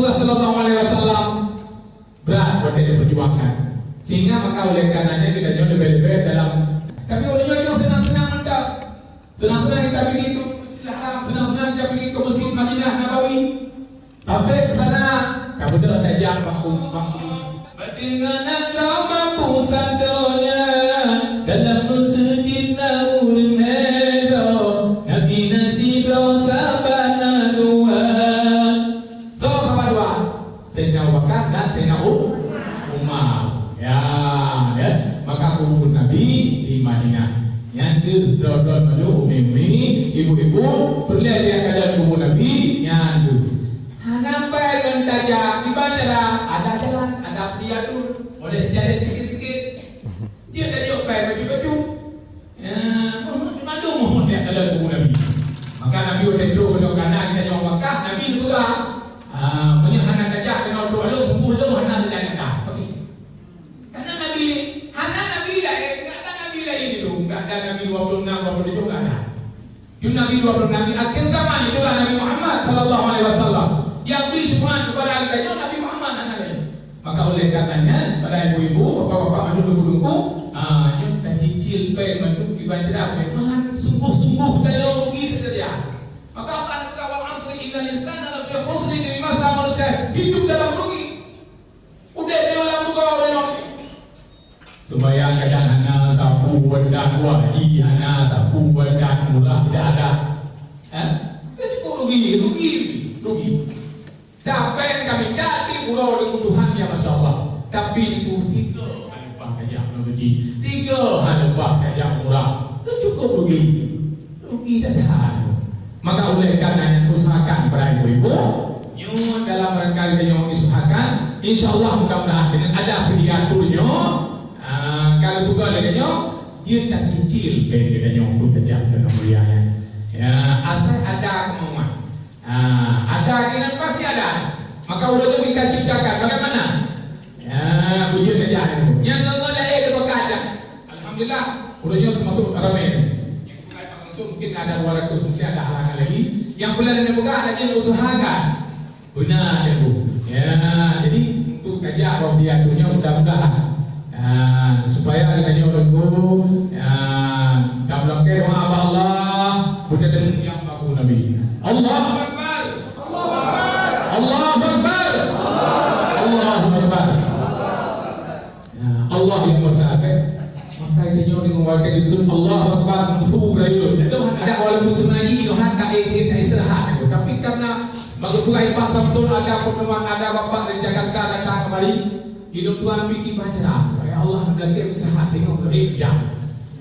Rasulullah Sallallahu Alaihi Wasallam berat buat dia perjuangkan, sehingga maka oleh karenanya kita jauh lebih dalam. Tapi oleh itu senang-senang mantap, senang-senang kita pergi ke Masjidil Haram, senang-senang kita pergi ke Masjid Madinah Nabawi, sampai ke sana kamu dah tajam bangku bertingganan gambar sandonya dalam masjid Nurul Heda Nabi nasi dosa bana dua. So apa dua? Sayyidina Abu Bakar dan Sayyidina Umar. Ya, maka kubur Nabi di Madinah. Yang dodol maju umi-umi, ibu-ibu perlu dia kada kubur Nabi yang nampai kan tajam di bandara ada jalan, ada viaduk, boleh jalan sikit-sikit. Dia tak jumpai baju-baju. Madu mohon dia dalam kubur Nabi. Maka Nabi udah duduk pada kanan kita jawab Makkah, Nabi juga menyahankan tajam kena duduk lalu kumpul tu hana tajam dah. Pergi. Karena Nabi lah, enggak ada Nabi lain itu, enggak ada Nabi 26 27 enggak ada. Itu Nabi 26 Nabi akhir zaman itulah Nabi Muhammad sallallahu alaihi wasallam. Yang beri syukuran kepada kita Nabi Muhammad dan lain. Maka oleh karenanya pada ibu-ibu, bapak-bapak manduk-mandukku, nyok dan cicil pe manduk di banjir pe, mahan sungguh-sungguh dalam rugi saja. Maka Allah berkata wal asri innal insana lafi khusr di masa manusia hidup dalam rugi. Udah dalam rugi orang. Sembahyang kadang hana tapu dan wajib hana tapu dan murah tidak ada. Itu rugi. Sampai kami jadi pulau di kebutuhan ya Masya Allah. Tapi itu tiga hanubah kajak menguji, tiga hanubah kajak murah. Itu cukup rugi tak ada. Maka oleh karenanya usahakan para ibu-ibu, nyuwun dalam rangka kita usahakan, insya Allah mudah-mudahan dengan ada pediaturnya, kalau juga dengannya, dia tak cicil kita nyuwun kajak dan mulianya. Ya, asal ada kemauan. Ada keinginan pasti ada. Maka udah itu kita ciptakan bagaimana? Ya, ujian saja itu. Yang enggak ada bekerja. Alhamdulillah, udahnya masuk ramai. Yang bukan langsung mungkin ada 200 mesti ada halangan lagi. Yang bulan ini bukan ada yang usahakan. Benar ya Bu. Ya, jadi untuk kerja robiatunya mudah-mudahan supaya kita nyoba dalam doa Allah sudah dengan yang bagus Nabi. Allahu Akbar. Allahu Akbar. Allahu Akbar. Allah yang bersahabat. Maka kita nyoba dengan itu Allahu Akbar menghubung rayu. Itu ada walaupun sebenarnya itu hak istirahat. Tapi karena bagi Pak Samsul ada pertemuan ada bapak dari Jakarta datang kembali. Hidup Tuhan bikin baca. Ya Allah mendapat usaha tengok jam.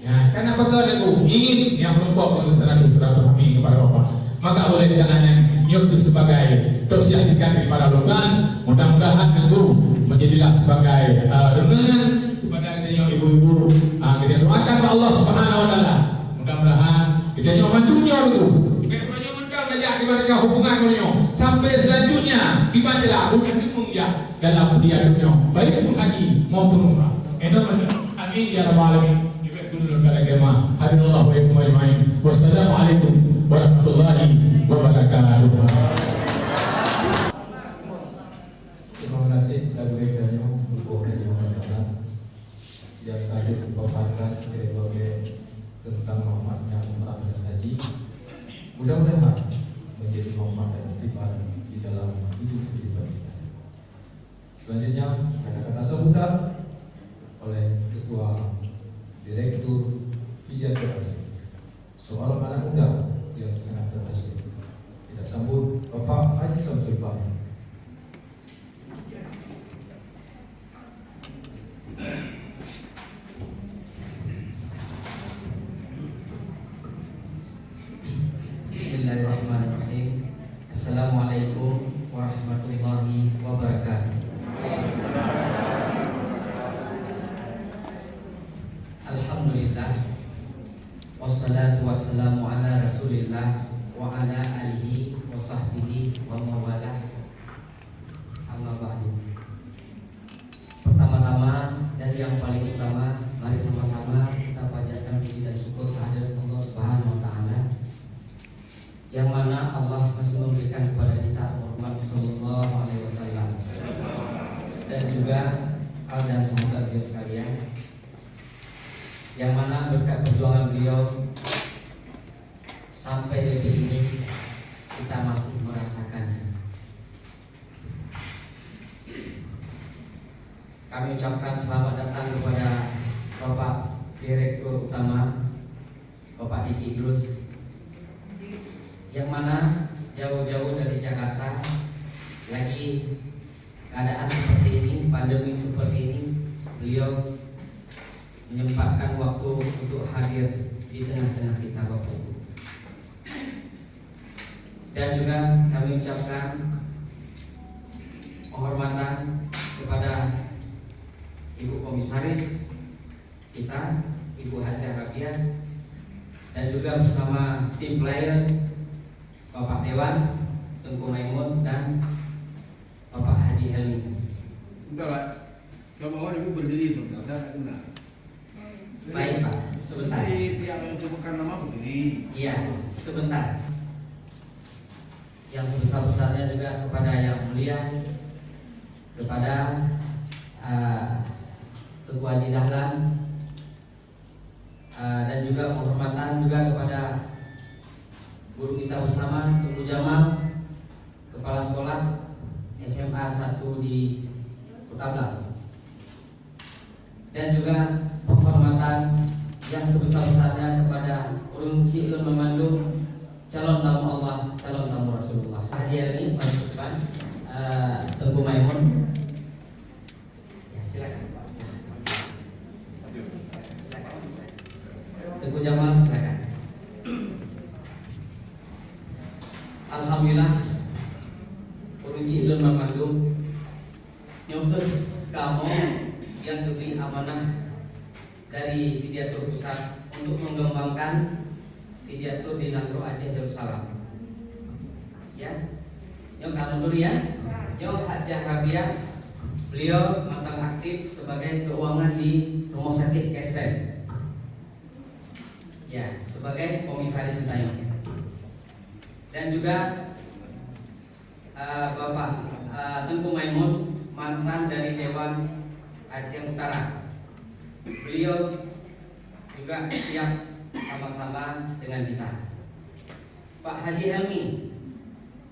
Ya, karena bakal aku ingin yang menumpuk silaturahmi kepada bapak. Maka oleh karenanya nyok sebagai sosialisasikan kepada lomban, mudah-mudahan itu menjadilah sebagai renungan kepada kita ibu-ibu. Kita doakan kepada Allah Subhanahu Wa Taala. Mudah-mudahan kita nyok bantunya itu. Kita nyok mendang saja kepada hubungan kita sampai selanjutnya dibacalah bukan bingung ya dalam dia dunia baik pun haji maupun umrah. Amin ya rabbal alamin. Hadirullah wa ikum ajma'in. Wassalamualaikum warahmatullahi wabarakatuh. Terima kasih lagu ekstranya untuk kejuangan yang tadi dipaparkan sebagai tentang manfaatnya umrah dan haji. Mudah-mudahan menjadi manfaat dan iktifar di dalam hidup kita. Selanjutnya kata-kata sambutan oleh Ketua Direktur Pediatri soal anak muda yang sangat terhasut. Kita sambut Bapak Haji Samsul Bahri. Bismillahirrahmanirrahim. Assalamualaikum warahmatullahi wabarakatuh. Alhamdulillah, wassalatu wassalamu ala rasulillah wa ala alihi wa sahbihi wa mawalah. Amma ba'du. Pertama-tama dan yang paling utama, mari sama-sama kita panjatkan puji dan syukur kehadirat Allah Subhanahu wa taala, yang mana Allah masih memberikan kepada kita Muhammad sallallahu Sallallahu Alaihi Wasallam. Dan juga dan sahabat beliau sekalian, yang mana berkat perjuangan beliau sampai detik ini kita masih merasakannya. Kami ucapkan selamat datang kepada Bapak Direktur Utama Bapak Diki Idrus, yang mana jauh-jauh dari Jakarta, lagi keadaan seperti ini, pandemi seperti ini, beliau menyempatkan waktu untuk hadir di tengah-tengah kita, Bapak Ibu. Dan juga kami ucapkan penghormatan kepada Ibu Komisaris kita, Ibu Hajah Rabiah, dan juga bersama tim player Bapak Dewan, Tengku Maimun, dan Bapak Haji Helmi. Bentar Pak, saya mohon Ibu berdiri sebentar, saya tak kenal. Baik Pak, sebentar. Jadi yang sebutkan nama berdiri. Iya, sebentar. Yang sebesar-besarnya juga kepada Yang Mulia, kepada Tengku Haji Dahlan, dan juga penghormatan juga kepada guru kita bersama, Tengku Jamal, Kepala Sekolah SMA 1 di Kutablang. Dan juga penghormatan yang sebesar-besarnya kepada Urunci Ilmu Memandu, calon tamu Allah, calon tamu Rasulullah. Haji Erni, Pak Depan, Tengku Maimun. Ya, silakan Pak. Silakan. Tengku Jamal, silakan. Alhamdulillah, Urunci Ilmu Memandu nyumput kamu yang diberi amanah dari Fidiatur Pusat untuk mengembangkan Fidiatur di Nagro Aceh Darussalam. Ya, yang kamu dulu ya. Yang Hajah Rabiah, beliau mantan aktif sebagai keuangan di Rumah Sakit Kesren. Ya, sebagai komisaris Sintayong. Dan juga Bapak Tengku Maimun, mantan dari Dewan Aceh Utara. Beliau juga siap sama-sama dengan kita. Pak Haji Helmi,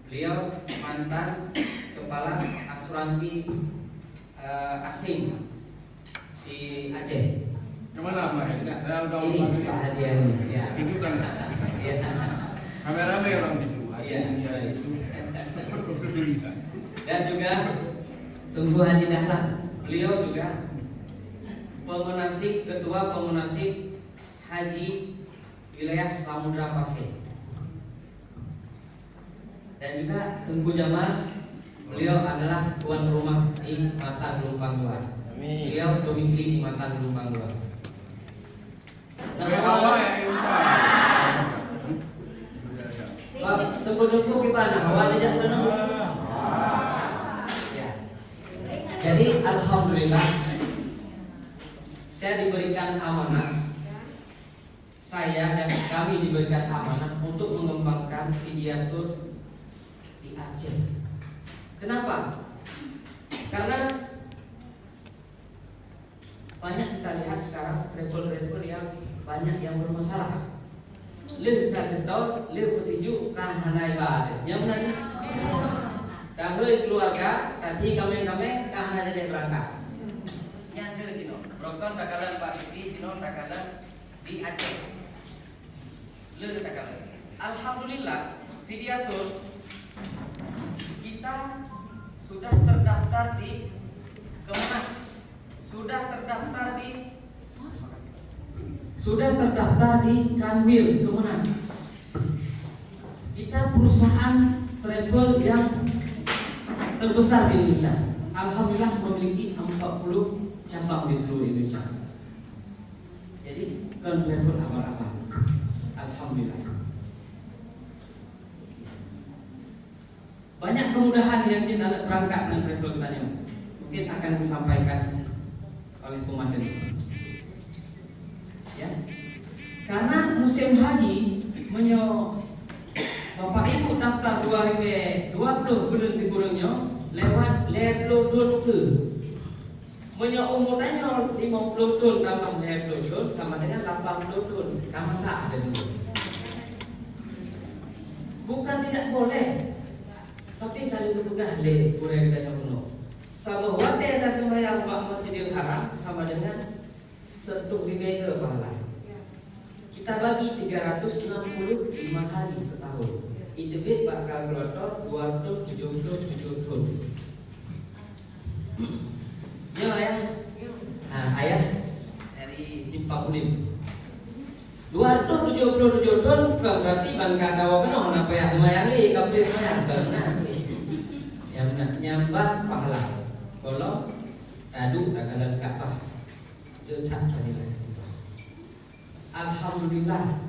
beliau mantan kepala asuransi asing di Aceh. Yang mana Pak? Enggak. Saya udah Ini Pak Haji Helmi. Ya. Itu kan Ya. kamera orang situ. Iya. Itu. Dan juga Tengku Haji Dahlan, beliau juga ketua pemunasib haji wilayah Samudra Pasir. Dan juga Tengku Jamal, beliau adalah tuan rumah di Mata Gelumpang 2. Beliau domisili di Mata Gelumpang 2. Pak, tunggu gimana? Awal aja benar. Ya. Jadi alhamdulillah saya diberikan amanah. Saya dan kami diberikan amanah untuk mengembangkan Fidiatur di Aceh. Kenapa? Karena banyak kita lihat sekarang travel yang banyak yang bermasalah. Lihat kasih tahu, lihat pesiju kan hanai bade. Yang mana? Kahoi keluarga, tadi kami kan hanai jadi berangkat. Yang dia Cino, Brokon takalan Pak Diki, Cino takalan di Aceh. Lihat takalan. Alhamdulillah, Fidiatur kita sudah terdaftar di Kemenang, sudah terdaftar di Kanwil Kemenang. Kita perusahaan travel yang terbesar di Indonesia. Alhamdulillah memiliki 40 cabang di seluruh Indonesia. Jadi kan travel awal-awal. Alhamdulillah. Banyak kemudahan yang kita berangkat dengan travel kita mungkin akan disampaikan oleh komandan. Ya, karena musim haji Bapak Ibu daftar 2020 bulan sigurungnya lewat 50 tahun ke. Punya umurnya 50 tahun tambah 50 tahun sama dengan 80 tahun. Kamu sah ada dulu. Bukan tidak boleh, tapi kalau itu bukan le kurang dan penuh. Sama wadah ada sembahyang bak Masjidil Haram sama dengan 1 ribu pahala. Kita bagi 365 hari setahun. Itu bit bakal keluar 277 tahun. Ya ayah. Nah, ayah dari Simpang Ulim. 277 tahun bukan berarti bangka kawa kena kenapa ya lumayan li kapri saya benar sih. Yang nak nyambah pahala. Kalau tadu rakalan Ka'bah. Dia tak fadilah. Alhamdulillah.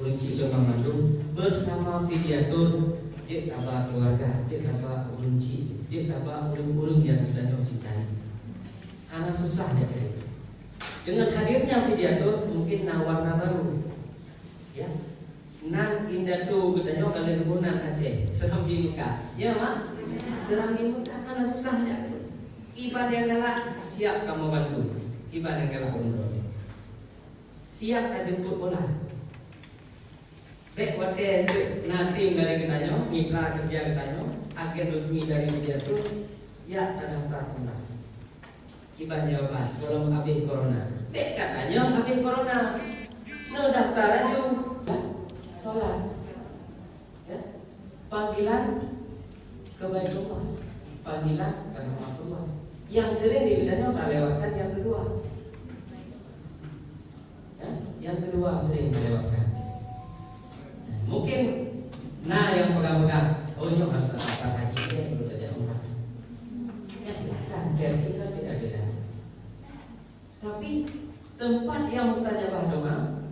Urang Silo Mamandung bersama Fidiatur jek kaba keluarga, jek kaba urang Cik, jek kaba urang-urang yang kita cintai. Anak susah dia kira. Dengan hadirnya Fidiatur mungkin warna baru. Ya. Nan indah tu katanya kalian guna Aceh, seram di Mekah. Ya, Mak? Seram di Mekah anak susahnya. Ibadah yang galak siap kamu bantu. Ibadah yang galak umroh. Siap ka jemput bola. Baik wakil nanti dari katanya, mitra kerja katanya, agen resmi dari Fidiatur, ya terdaftar umrah. Ibadah jawaban, kalau habis corona. Baik katanya habis corona. No daftar aja. Sholat. Ya. Panggilan ke Baitullah. Panggilan ke rumah Tuhan. Yang sering dibidanya tak lewatkan yang kedua. Ya. Yang kedua sering melewatkan. Mungkin yang pegang-pegang, oh ini harus daftar haji ya, perlu kerja umrah. Ya silakan, versi kan beda-beda. Tapi tempat yang mustajabah doa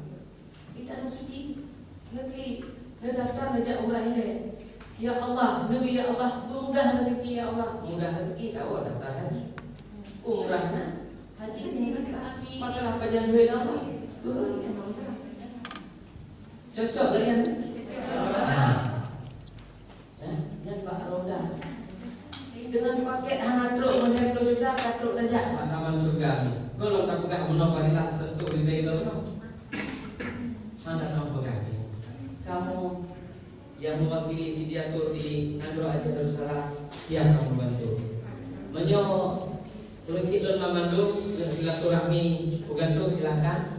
kita suci. Negeri daftar ngejak umrah ini. Ya Allah, Nabi ya Allah, mudah rezeki ya Allah, mudah rezeki kau daftar haji. Umrahnya haji ini masalah pajan duit Allah. Yang masalah. Cocok lagi kan? Nah, yang Pak Roda dengan pakai handuk menjadi juta katruk dajak makaman surga ni. Kalau tak pegang menok pasilah sentuh di bego menok. Mana kamu pegang? Kamu yang mewakili Fidiatur di Agro Aceh Darussalam siap kamu bantu. Menyo turun Sidon Mamandung silaturahmi bukan tu silakan.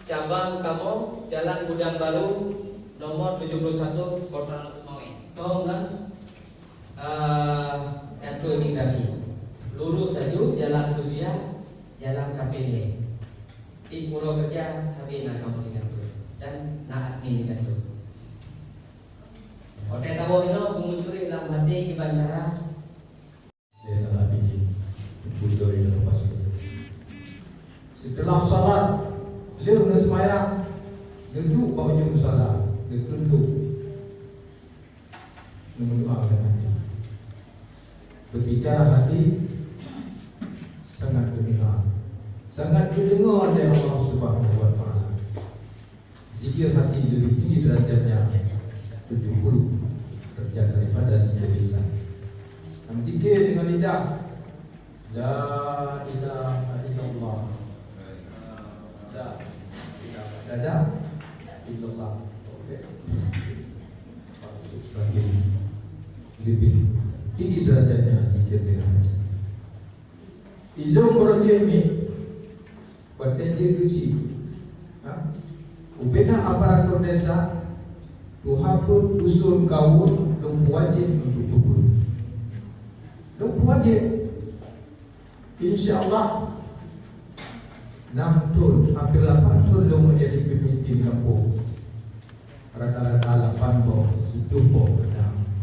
Cabang kamu Jalan Gudang Baru nomor 71 Kota Lusmawi. Kau kan kartu imigrasi. Lurus saja Jalan Susia, Jalan KPD. Di Pulau Kerja Sabina kamu dengan tu dan naat ini dengan tu. Hotel tahu ini mengucuri dalam hati kibancara. Saya telah biji budo di dalam pasir. Setelah salat, beliau nesmaya duduk bawah jam salat, duduk mendoakan hati. Berbicara hati sangat didengar, sangat didengar oleh Allah Subhanahu Wa Taala. Zikir hati lebih tinggi derajatnya 70 derajat daripada zikir lisan. Zikir dengan lidah, la ilaha illallah, la ilaha illallah. Okey. Sebagai lebih tinggi derajatnya zikir dengan hati. Ilmu projek ini bertenjir kecil. Ubena aparatur desa Tuhapun dusun kaum Lumpu wajib untuk kubur. Lumpu wajib InsyaAllah 6 tahun, hampir 8 tahun Lu menjadi pemimpin kampung. Rata-rata 8 bawah situ bawah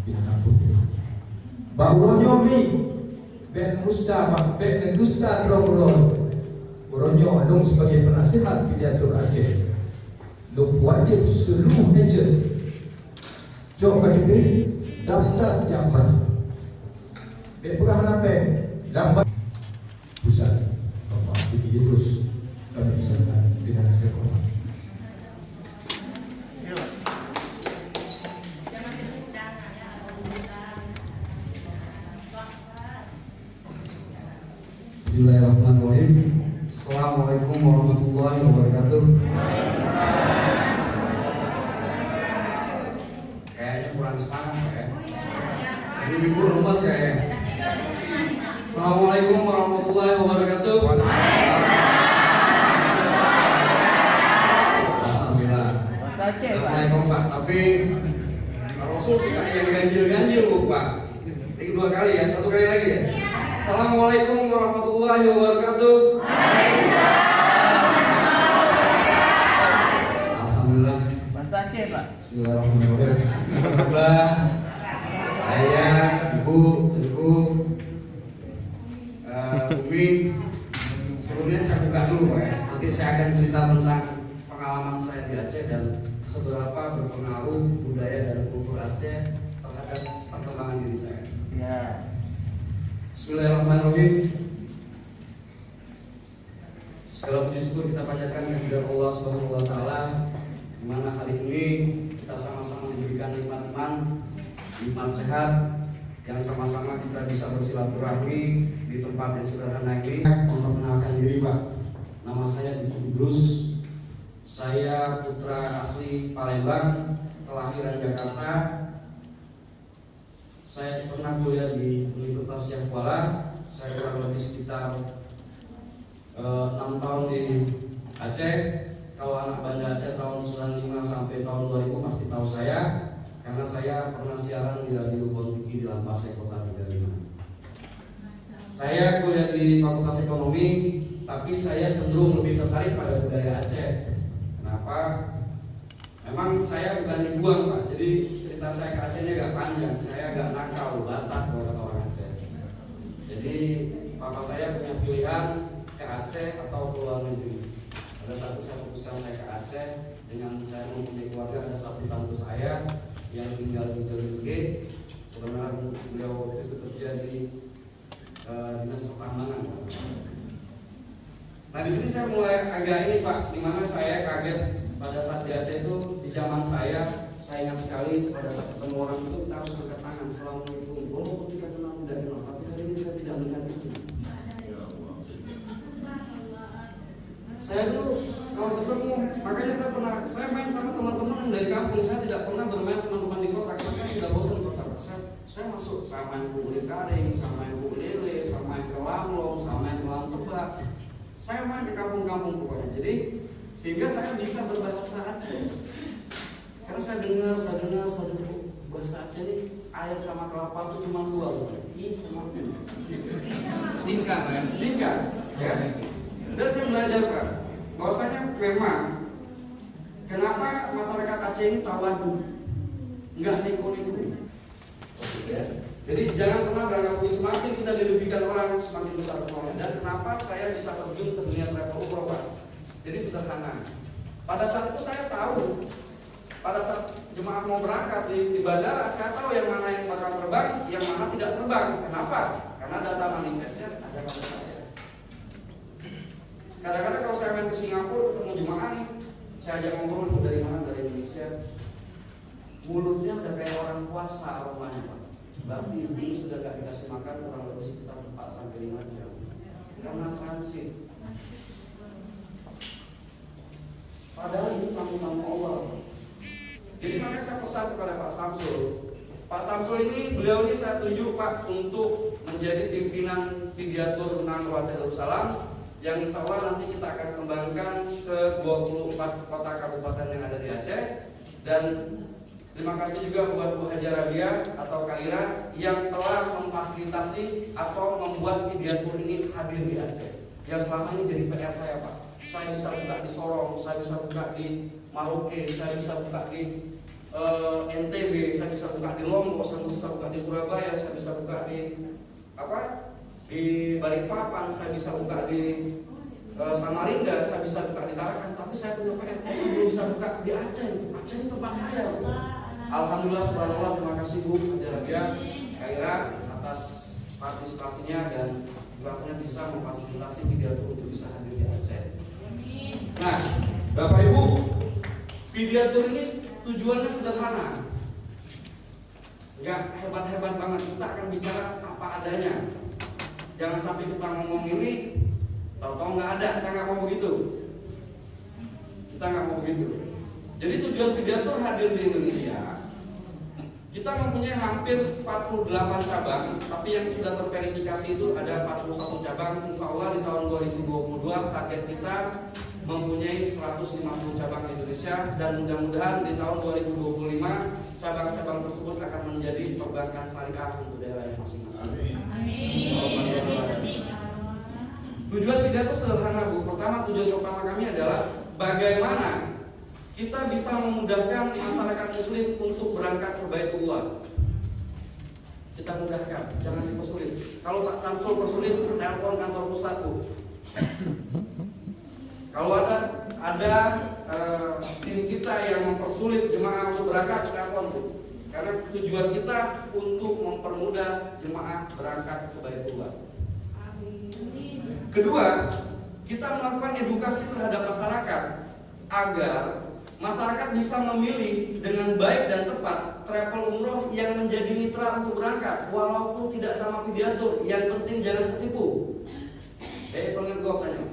Bina putih Bauronyo mi Ben Mustafa Ben Gusta Trogron Bauronyo Lung sebagai penasihat Fidiatur Aceh. Lumpu wajib seluruh agent Jom KTP daftar jamrah. Pegang nape lambat pusat Bapak Budi terus kami bisa dengan sekolah. Bismillahirrahmanirrahim. Assalamualaikum warahmatullahi wabarakatuh. Kayaknya kurang semangat ya. Ibu lemas ya. Assalamualaikum warahmatullahi wabarakatuh. Alhamdulillah. Sudah mulai kompak, tapi Rasul suka yang ganjil-ganjil Pak. Ini kedua kali ya, satu kali lagi ya. Assalamualaikum warahmatullahi wabarakatuh. Alhamdulillah. Bahasa Aceh, Pak. Bismillahirrahmanirrahim. Alhamdulillah. Ayah, ibu, tentu, Umi. Sebelumnya saya buka dulu Pak ya. Nanti saya akan cerita tentang pengalaman saya di Aceh dan seberapa berpengaruh budaya dan kultur Aceh terhadap perkembangan diri saya. Ya. Bismillahirrahmanirrahim. Segala puji syukur kita panjatkan kehadirat Allah Subhanahu wa taala di mana hari ini kita sama-sama diberikan nikmat iman, nikmat sehat yang sama-sama kita bisa bersilaturahmi di tempat yang sederhana ini. Memperkenalkan diri Pak. Nama saya Diki Idrus. Saya putra asli Palembang, kelahiran Jakarta. Saya pernah kuliah di Universitas Syekh Kuala. Saya kurang lebih sekitar 6 tahun di Aceh. Kalau anak Banda Aceh tahun 95 sampai tahun 2000 pasti tahu saya, karena saya pernah siaran di Radio Kontiki di Lampasai Kota 35. Saya kuliah di Fakultas Ekonomi, tapi saya cenderung lebih tertarik pada budaya Aceh. Kenapa? Memang saya bukan dibuang Pak, jadi cerita saya ke Acehnya agak panjang. Saya agak nakal, Batak kalau kata orang Aceh. Jadi papa saya punya pilihan ke Aceh atau ke luar negeri. Pada saat itu saya putuskan saya ke Aceh. Dengan saya mempunyai keluarga, ada satu tante saya yang tinggal di Jogja. Sebenarnya beliau waktu itu bekerja di dinas pertambangan. Nah di sini saya mulai agak ini Pak, dimana saya kaget pada saat di Aceh itu di zaman saya ingat sekali pada saat ketemu orang itu kita harus angkat tangan. Assalamualaikum. Walaupun kita kenal tidak kenal, tapi hari ini saya tidak melihat itu. Saya dulu kalau ketemu, makanya saya main sama teman-teman dari kampung. Saya tidak pernah bermain teman-teman di kota karena saya sudah bosan di kota. Saya masuk, saya main ke Uli Karing, saya main ke Lele, saya main ke Lamlong, saya main ke Lam Tebak. Saya main di kampung-kampung pokoknya. Jadi sehingga saya bisa berbahasa Aceh. Karena saya dengar bahasa Aceh ini air sama kelapa itu cuma dua, I sama U. Singkat kan? Singkat, ya. Dan saya belajar Pak, bahwasanya memang kenapa masyarakat Aceh ini tawadu, nggak neko-neko. Ya. Jadi jangan pernah beranggapi semakin kita dirugikan orang semakin besar peluangnya. Dan kenapa saya bisa terjun ke dunia travel umroh Pak? Jadi sederhana. Pada saat itu saya tahu, pada saat jemaah mau berangkat di bandara, saya tahu yang mana yang bakal terbang, yang mana tidak terbang. Kenapa? Karena data manifestnya ada pada saya. Kadang-kadang kalau saya main ke Singapura ketemu jemaah nih, saya ajak ngobrol dari mana, dari Indonesia. Mulutnya udah kayak orang puasa aromanya Pak. Berarti ini sudah gak dikasih makan kurang lebih sekitar 4-5 jam karena transit. Padahal ini tamu-tamu Allah. Jadi makanya saya pesan kepada Pak Samsul. Pak Samsul ini, beliau ini saya tunjuk Pak untuk menjadi pimpinan Fidiatur Nangro Aceh Darussalam, yang insya Allah nanti kita akan kembangkan ke 24 kota kabupaten yang ada di Aceh. Dan terima kasih juga buat Bu Haji Rabia atau Kak Ira yang telah memfasilitasi atau membuat Fidiatur ini hadir di Aceh. Yang selama ini jadi PR saya Pak. Saya bisa buka di Sorong, saya bisa buka di Maroke, saya bisa buka di NTB, saya bisa buka di Lombok, saya bisa buka di Surabaya, saya bisa buka di di Balikpapan, saya bisa buka di Samarinda, saya bisa buka di Tarakan. Tapi saya punya PR, saya belum bisa buka di Aceh. Aceh itu tempat saya. Alhamdulillah, subhanallah, terima kasih Bu Haji Rabia, Kak Ira atas partisipasinya dan rasanya bisa memfasilitasi Fidiatur untuk bisa hadir di Aceh. Nah, Bapak Ibu, Fidiatur ini tujuannya sederhana, nggak hebat-hebat banget. Kita akan bicara apa adanya. Jangan sampai kita ngomong ini, tahu-tahu nggak ada. Saya nggak mau begitu. Kita nggak mau begitu. Jadi tujuan Pidato hadir di Indonesia. Kita mempunyai hampir 48 cabang, tapi yang sudah terverifikasi itu ada 41 cabang. Insya Allah di tahun 2022 target kita mempunyai 150 cabang di Indonesia, dan mudah-mudahan di tahun 2025 cabang-cabang tersebut akan menjadi perbankan syariah untuk daerahnya masing-masing. Tujuan Pidato sederhana, Bu. Tujuan pertama kami adalah bagaimana kita bisa memudahkan masyarakat muslim untuk berangkat ke Baitullah. Kita mudahkan, jangan dipersulit. Kalau Pak Samsul persulit, telepon kantor pusat, Bu. Kalau ada tim kita yang mempersulit jemaah untuk berangkat, telepon, Bu. Karena tujuan kita untuk mempermudah jemaah berangkat ke Baitullah. Kedua, kita melakukan edukasi terhadap masyarakat agar masyarakat bisa memilih dengan baik dan tepat travel umroh yang menjadi mitra untuk berangkat, walaupun tidak sama Pidato. Yang penting jangan tertipu. Pengen gua tanya.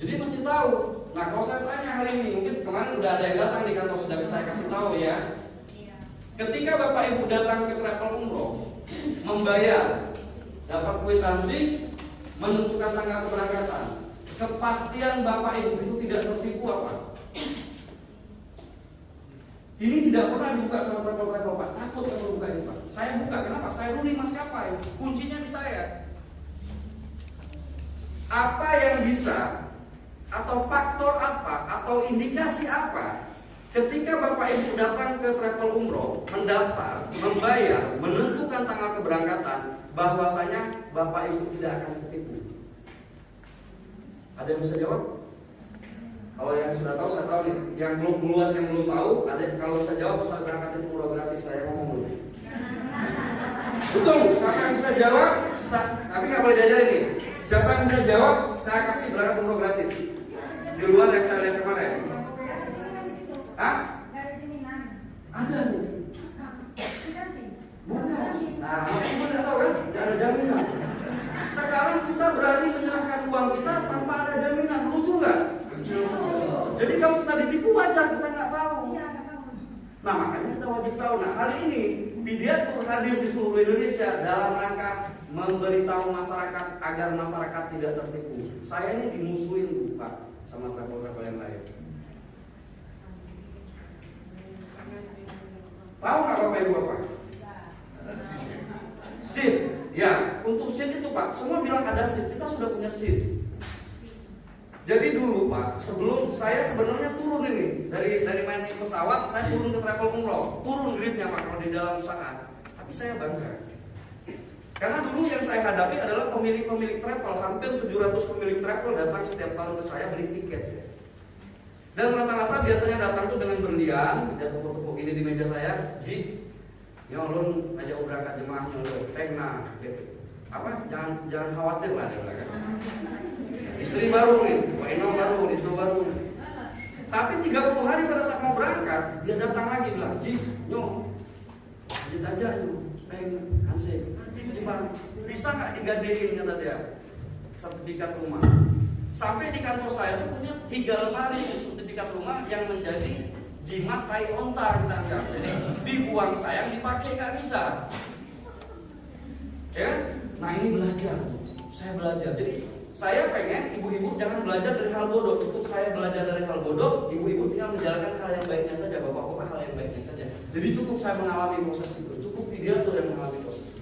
Jadi mesti tahu. Nah, kalau saya tanya hari ini, mungkin kemarin udah ada yang datang di kantor, sudah saya kasih tahu ya. Ketika Bapak Ibu datang ke travel umroh, membayar, dapat kwitansi, menentukan tanggal keberangkatan, kepastian Bapak Ibu itu tidak tertipu apa? Ini tidak pernah dibuka sama travel Pak. Takut kalau buka ini Pak. Saya buka, kenapa? Saya ruling maskapai. Kuncinya di saya. Apa yang bisa atau faktor apa atau indikasi apa ketika Bapak Ibu datang ke travel umroh, mendaftar, membayar, menentukan tanggal keberangkatan, bahwasanya Bapak Ibu tidak akan tertipu? Ada yang bisa jawab? Kalau yang sudah tahu, saya tahu nih. Yang belum tahu, ada kalau bisa jawab, saya berangkat itu umroh gratis. Saya ngomong dulu. Betul, siapa yang bisa jawab? Tapi nggak boleh diajarin nih. Siapa yang bisa jawab, saya kasih berangkat umroh gratis. Di luar yang saya lihat kemarin. Hah? Ada nih. Bukan. Nah, kamu nggak tahu kan? Nggak ada jaminan. Sekarang kita berani menyerahkan uang kita tanpa ada jaminan. Lucu nggak? Jadi kalau kita ditipu wajar, kita nggak tahu. Nah, makanya kita wajib tahu. Nah, hari ini Pidato hadir di seluruh Indonesia dalam rangka memberitahu masyarakat agar masyarakat tidak tertipu. Saya ini dimusuhin, Pak, sama travel-travel yang lain. Tahu nggak Bapak Ibu apa? SIM. Ya, untuk SIM itu Pak, semua bilang ada SIM. Kita sudah punya SIM. Jadi dulu Pak, sebelum saya sebenarnya turun ini dari main pesawat, saya turun ke travel umroh, turun gripnya Pak kalau di dalam usaha. Tapi saya bangga. Karena dulu yang saya hadapi adalah pemilik travel, hampir 700 pemilik travel datang setiap tahun ke saya beli tiket. Dan rata-rata biasanya datang tuh dengan berlian, dia tepuk-tepuk ini di meja saya, Ji, nyolong aja berangkat jemaah nyolong, pegna, gitu. Apa? Jangan khawatir lah dia bilang. Istri baru nih, Pak Ino baru, itu baru. Tapi 30 hari pada saat mau berangkat, dia datang lagi bilang, Ji, nyong, lanjut aja nyong, peng, handshake. Bisa nggak digadein kata dia sertifikat rumah. Sampai di kantor saya itu punya 3 lemari sertifikat rumah yang menjadi jimat tai onta kita anggap. Jadi dibuang sayang dipakai nggak bisa. Ya, nah ini belajar. Saya belajar. Jadi saya pengen ibu-ibu jangan belajar dari hal bodoh. Cukup saya belajar dari hal bodoh, ibu-ibu tinggal menjalankan hal yang baiknya saja, bapak-bapak hal yang baiknya saja. Jadi cukup saya mengalami proses itu. Cukup Pidato yang mengalami proses itu.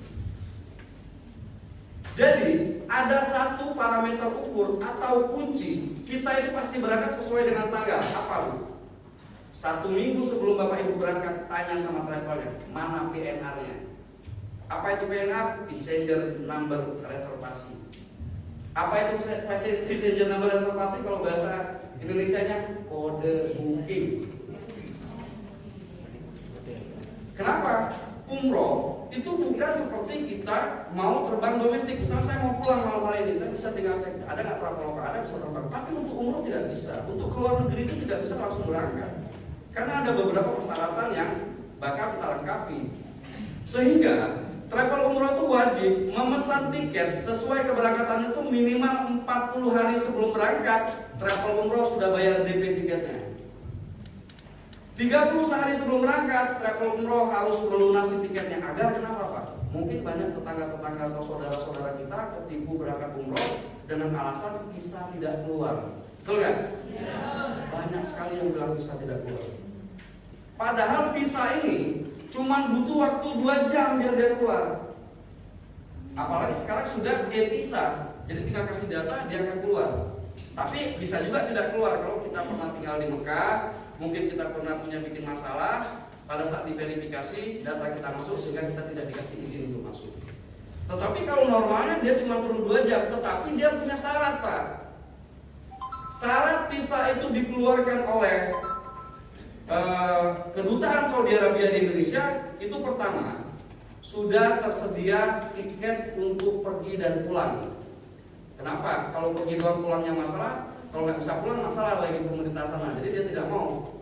Jadi ada satu parameter ukur atau kunci kita itu pasti berangkat sesuai dengan tanggal. Apa Bu? 1 minggu sebelum Bapak Ibu berangkat, tanya sama travelnya mana PNR-nya. Apa itu PNR? Passenger number reservasi. Apa itu passenger number reservasi? Kalau bahasa Indonesianya kode booking. Kenapa? Umroh itu bukan seperti kita mau terbang domestik. Misalnya saya mau pulang malam hari ini, saya bisa tinggal cek ada nggak traveloka, ada bisa terbang. Tapi untuk umroh tidak bisa. Untuk keluar negeri itu tidak bisa langsung berangkat. Karena ada beberapa persyaratan yang bakal kita lengkapi. Sehingga travel umroh itu wajib memesan tiket sesuai keberangkatan itu minimal 40 hari sebelum berangkat. Travel umroh sudah bayar DP tiketnya. 30 hari sebelum berangkat, travel umroh harus melunasi tiketnya. Agar kenapa Pak? Mungkin banyak tetangga-tetangga atau saudara-saudara kita ketipu berangkat umroh dengan alasan visa tidak keluar. Betul nggak? Ya. Banyak sekali yang bilang visa tidak keluar. Padahal visa ini cuma butuh waktu 2 jam biar dia keluar. Apalagi sekarang sudah e-visa, jadi tinggal kasih data dia akan keluar. Tapi bisa juga tidak keluar kalau kita pernah tinggal di Mekah, mungkin kita pernah punya bikin masalah. Pada saat diverifikasi data kita masuk sehingga kita tidak dikasih izin untuk masuk. Tetapi kalau normalnya dia cuma perlu 2 jam, tetapi dia punya syarat Pak. Syarat visa itu dikeluarkan oleh Kedutaan Saudi Arabia di Indonesia. Itu pertama, sudah tersedia tiket untuk pergi dan pulang. Kenapa? Kalau pergi doang pulangnya masalah, kalau nggak bisa pulang masalah bagi pemerintah sana. Jadi dia tidak mau.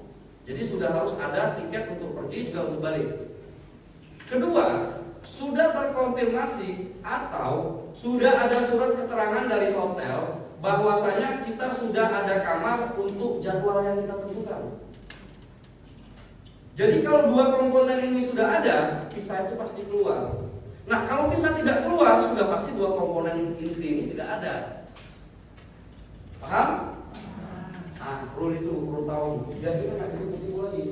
Jadi sudah harus ada tiket untuk pergi juga untuk balik. Kedua, sudah terkonfirmasi atau sudah ada surat keterangan dari hotel bahwasanya kita sudah ada kamar untuk jadwal yang kita tentukan. Jadi kalau 2 komponen ini sudah ada, visa itu pasti keluar. Nah kalau visa tidak keluar, sudah pasti 2 komponen inti ini tidak ada. Paham? Nah, perlu tahu. Biar kita nggak ketipu lagi.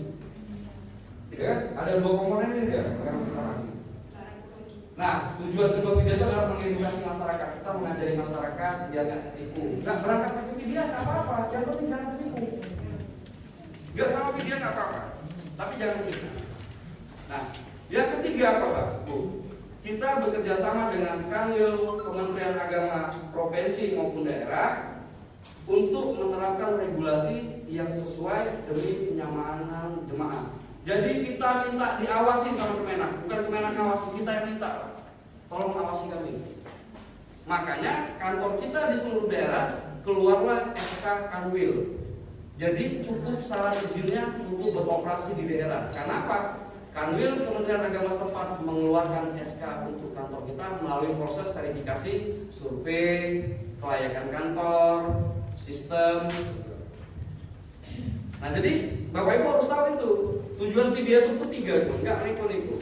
Ya, ada 2 komponen ini dia. Nah, tujuan kedua video itu adalah mengedukasi masyarakat. Kita mengajari masyarakat biar nggak ketipu. Nggak berangkat pakai video nggak apa-apa. Yang penting jangan ketipu. Nggak sama video nggak apa-apa. Tapi jangan ketipu. Nah, yang ketiga apa Pak? Bu, kita bekerja sama dengan Kanwil Kementerian Agama provinsi maupun daerah untuk menerapkan regulasi yang sesuai demi kenyamanan jemaah. Jadi kita minta diawasi sama Kemenak, bukan Kemenak ngawasi, kita yang minta. Tolong awasi kami. Makanya kantor kita di seluruh daerah keluarlah SK Kanwil. Jadi cukup syarat izinnya untuk beroperasi di daerah. Karena apa? Kanwil Kementerian Agama setempat mengeluarkan SK untuk kantor kita melalui proses verifikasi, survei, kelayakan kantor, sistem. Nah jadi Bapak Ibu harus tahu itu. Tujuan video itu 3, enggak neko-neko.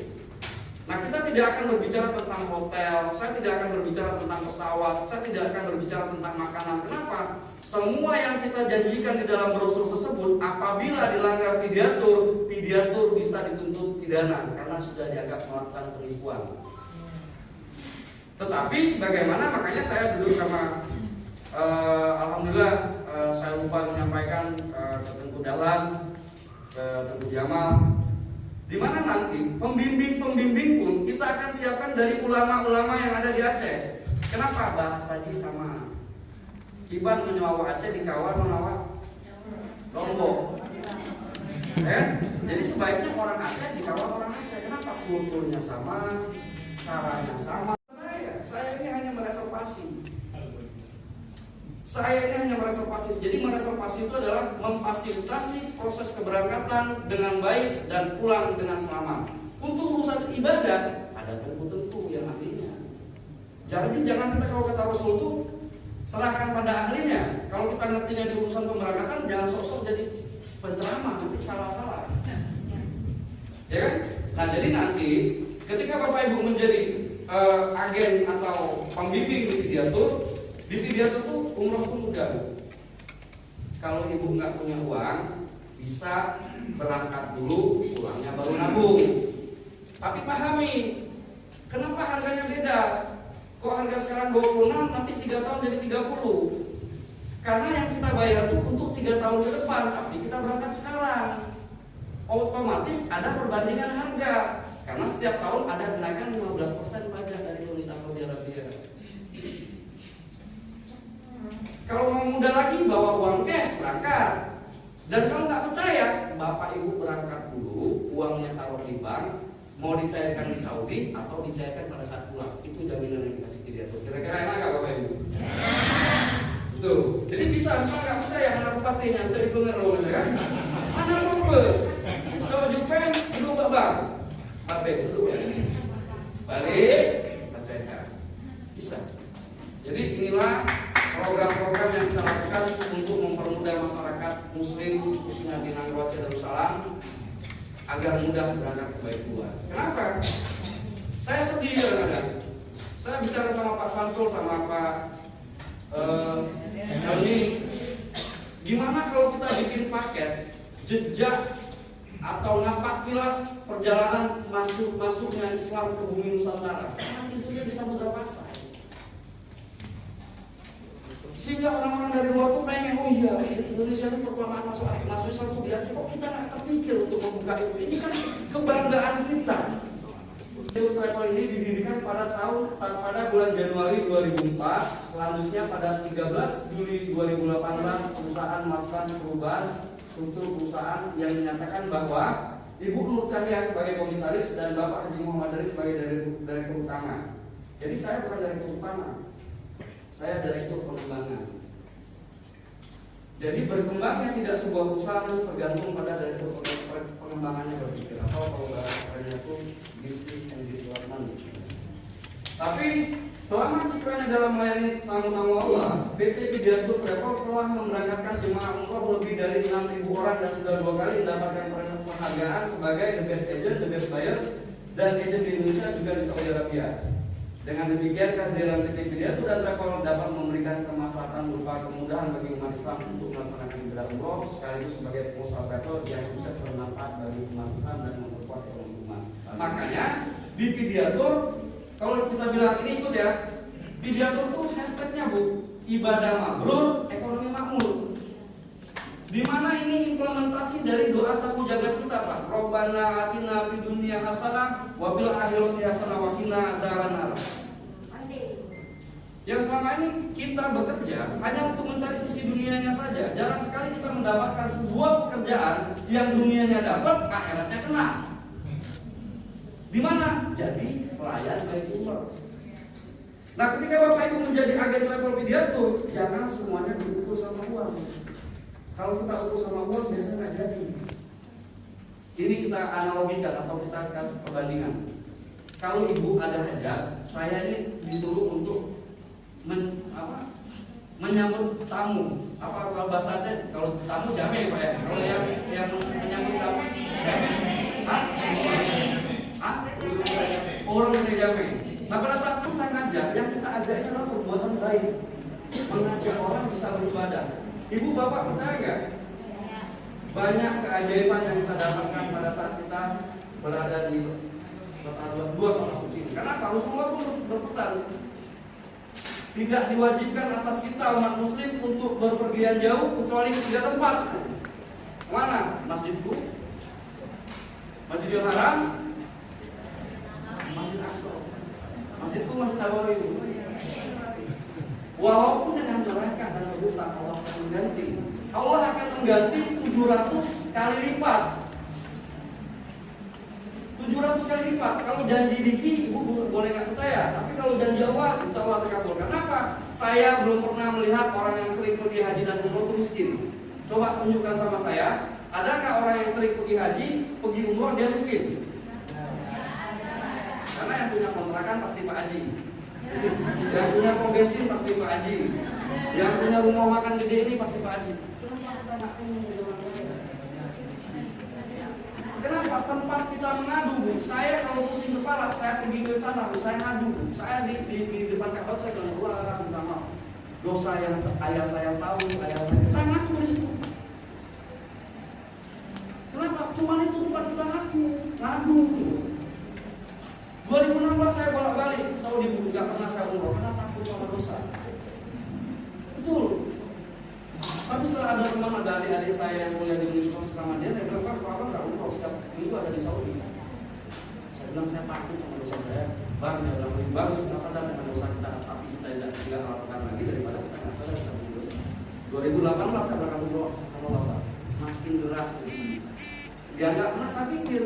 Nah kita tidak akan berbicara tentang hotel, saya tidak akan berbicara tentang pesawat, saya tidak akan berbicara tentang makanan. Kenapa? Semua yang kita janjikan di dalam brosur tersebut, apabila dilanggar videatur bisa dituntut pidana karena sudah dianggap melakukan penipuan. Tetapi bagaimana? Makanya saya duduk sama alhamdulillah saya lupa menyampaikan ke Tengku Dahlan, ke Tengku Jamal, di mana nanti pembimbing pun kita akan siapkan dari ulama-ulama yang ada di Aceh. Kenapa? Bahasanya sama. Kiban menyawa Aceh di kawan menawa Lombok. Jadi sebaiknya orang Aceh di kawan orang Aceh. Kenapa? Kulturnya sama, caranya sama. Saya ini hanya mereservasi. Jadi mereservasi itu adalah memfasilitasi proses keberangkatan dengan baik dan pulang dengan selamat. Untuk urusan ibadah ada tentu yang ahlinya. Jadi jangan kita kalau kata Rasul itu serahkan pada ahlinya. Kalau kita ngertinya di urusan pemberangkatan jangan sok-sok jadi penceramah, nanti salah-salah. Ya kan? Nah jadi nanti ketika Bapak Ibu menjadi agen atau pembimbing di videatur itu umroh itu mudah. Kalau ibu nggak punya uang, bisa berangkat dulu, pulangnya baru nabung. Tapi pahami, kenapa harganya beda? Kok harga sekarang 26, nanti 3 tahun jadi 30? Karena yang kita bayar itu untuk 3 tahun ke depan, tapi kita berangkat sekarang. Otomatis ada perbandingan harga. Karena setiap tahun ada kenaikan 15% pajak dari pemerintah Saudi Arabia. Kalau mau mudah lagi bawa uang cash berangkat. Dan kalau nggak percaya, Bapak Ibu berangkat dulu, uangnya taruh di bank, mau dicairkan di Saudi atau dicairkan pada saat pulang. Itu jaminan yang dikasih dia tuh. Kira-kira enak nggak Bapak Ibu? Tuh. Jadi bisa nggak percaya mana bupatinya, itu hitungan loh kan? Mana lupa? Coba jupen, duduk bang. Bapak duduk ya. Balik. bisa. Jadi inilah program-program yang kita lakukan untuk mempermudah masyarakat Muslim khususnya di Nanggroce Darussalam agar mudah berangkat ke Baitullah. Kenapa? Saya sedih kadang-kadang. Saya bicara sama Pak Samsul sama Pak Helmi, gimana kalau kita bikin paket jejak atau nampak kilas perjalanan masuknya Islam ke bumi Nusantara? Karena pintunya di Samudra Pasai. Sehingga orang-orang dari luar tuh pengen, oh iya, Indonesia itu pertama masuk Islam tuh di Aceh. Kok kita nggak terpikir untuk membuka itu? Ini kan kebanggaan kita. Travel ini didirikan pada bulan Januari 2004. Selanjutnya pada 13 Juli 2018 perusahaan melakukan perubahan struktur perusahaan yang menyatakan bahwa Ibu Nur Cahya sebagai komisaris dan Bapak Haji Muhammad Dari sebagai direktur utama. Jadi saya bukan direktur utama, saya direktur pengembangan. Jadi berkembangnya tidak sebuah perusahaan tergantung pada direktur pengembangannya berpikir, atau kalau bahasa kerennya itu business and development. Tapi selama kiprahnya dalam melayani tamu-tamu Allah, PT Pidato Travel telah memberangkatkan jemaah umroh lebih dari 6.000 orang dan sudah 2 kali mendapatkan penghargaan sebagai the best agent, the best buyer, dan agent di Indonesia juga di Saudi Arabia. Dengan demikian kehadiran PT Pidato dan Travel dapat memberikan kemaslahatan berupa kemudahan bagi umat Islam untuk melaksanakan ibadah umroh sekaligus sebagai pengusaha travel yang sukses bermanfaat bagi umat Islam dan memperkuat ekonomi umat. Makanya di Pidato, kalau kita bilang ini ikut ya, Pidato tuh hashtagnya Bu, ibadah mabrur, ekonomi makmur. Di mana ini implementasi dari doa sapu jagat kita Pak. Robbana atina fid dunya hasanah wa fil akhirati hasanah wa qina azabannar. Yang selama ini kita bekerja hanya untuk mencari sisi dunianya saja. Jarang sekali kita mendapatkan sebuah pekerjaan yang dunianya dapat, akhiratnya kena. Di mana? Jadi pelayan Baitullah. Nah, ketika Bapak Ibu menjadi agen travel Pidato, jangan semuanya diukur sama uang. Kalau kita ukur sama uang biasanya nggak jadi. Ini kita analogikan atau kita akan perbandingan. Kalau ibu ada hajat, saya ini disuruh untuk menyambut tamu. Apa kalau bahasa Aceh? Kalau tamu jamek Pak ya. Kalau yang menyambut tamu jamek. Orang yang jamek. Nah pada saat kita ngajak, yang kita ajak itu adalah perbuatan baik, mengajak orang bisa beribadah. Ibu bapak percaya nggak? Banyak keajaiban yang kita dapatkan pada saat kita berada di dua kota suci. Kenapa? Rasulullah pun berpesan, tidak diwajibkan atas kita umat muslim untuk berpergian jauh kecuali ke 3 tempat. Mana? Masjidku, Masjidil Haram, Masjid Aqsa. Masjidku Masjid Nabawi. Walaupun dengan neraka dan kebutaan Allah akan mengganti. Allah akan mengganti 700 kali lipat. 700 kali lipat. Kalau janji Diki, ibu boleh nggak percaya. Tapi kalau janji Allah, insya Allah terkabul. Kenapa? Saya belum pernah melihat orang yang sering pergi haji dan umroh itu miskin. Coba tunjukkan sama saya. Ada nggak orang yang sering pergi haji, pergi umroh dia miskin? Karena yang punya kontrakan pasti Pak Haji, yang punya pom bensin pasti Pak Haji, yang punya rumah makan gede ini pasti Pak Haji. Kenapa? Tempat kita mengadu, Bu. Saya kalau pusing kepala, saya pergi ke sana, Bu. Saya ngadu, Bu. Saya di depan Ka'bah saya bilang, wah, minta maaf. Dosa yang ayah saya tahu, saya ngaku di situ. Kenapa? Cuman itu tempat kita ngadu. 2016 saya bolak-balik Saudi, Bu. Gak pernah saya umroh karena takut sama dosa. Betul. Tapi setelah ada teman, ada adik-adik saya yang kuliah di Universitas Ramadhan, dia bilang, Pak, Bapak nggak umroh setiap minggu ada di Saudi. Saya bilang, saya takut sama dosa saya. Bang, dia bilang, lebih bagus kita sadar dengan dosa kita, tapi kita tidak lakukan lagi daripada kita nggak sadar dengan dosa. 2018 saya berangkat umroh sama Allah, makin deras ini. Dia nggak pernah saya pikir.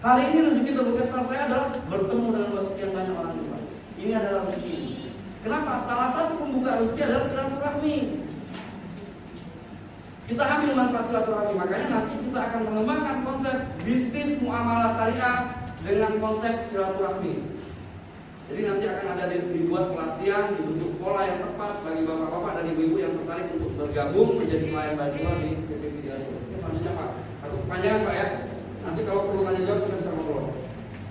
Hari ini rezeki terbesar saya adalah bertemu dengan sekian banyak orang juga. Ini adalah rezeki. Kenapa? Salah satu pembuka rezeki adalah silaturahmi. Kita ambil manfaat silaturahmi. Makanya nanti kita akan mengembangkan konsep bisnis muamalah syariah dengan konsep silaturahmi. Jadi nanti akan ada dibuat pelatihan, dibentuk pola yang tepat bagi bapak-bapak dan ibu-ibu yang tertarik untuk bergabung menjadi pelayan bantuan di PT Pidiatur. Oke, selanjutnya Pak. Atau pertanyaan Pak ya. Nanti kalau perlu tanya jawab kita bisa ngobrol.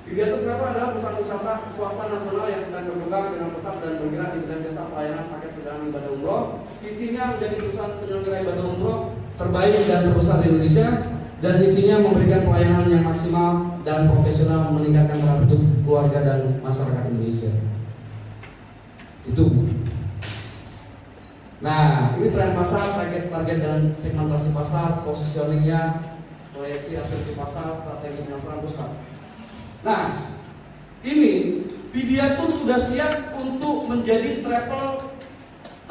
Pidiatur Travel adalah perusahaan wisata swasta nasional yang sedang berkembang dengan pesat dan bergerak di bidang jasa pelayanan paket perjalanan ibadah umroh. Visinya menjadi perusahaan penyelenggara ibadah umroh terbaik dan terbesar di Indonesia, dan misinya memberikan pelayanan yang maksimal dan profesional meningkatkan taraf hidup keluarga dan masyarakat Indonesia. Itu. Nah, ini tren pasar, target dan segmentasi pasar, positioningnya, proyeksi asumsi pasar, strategi pemasaran pusat. Nah, ini Pidiatur sudah siap untuk menjadi travel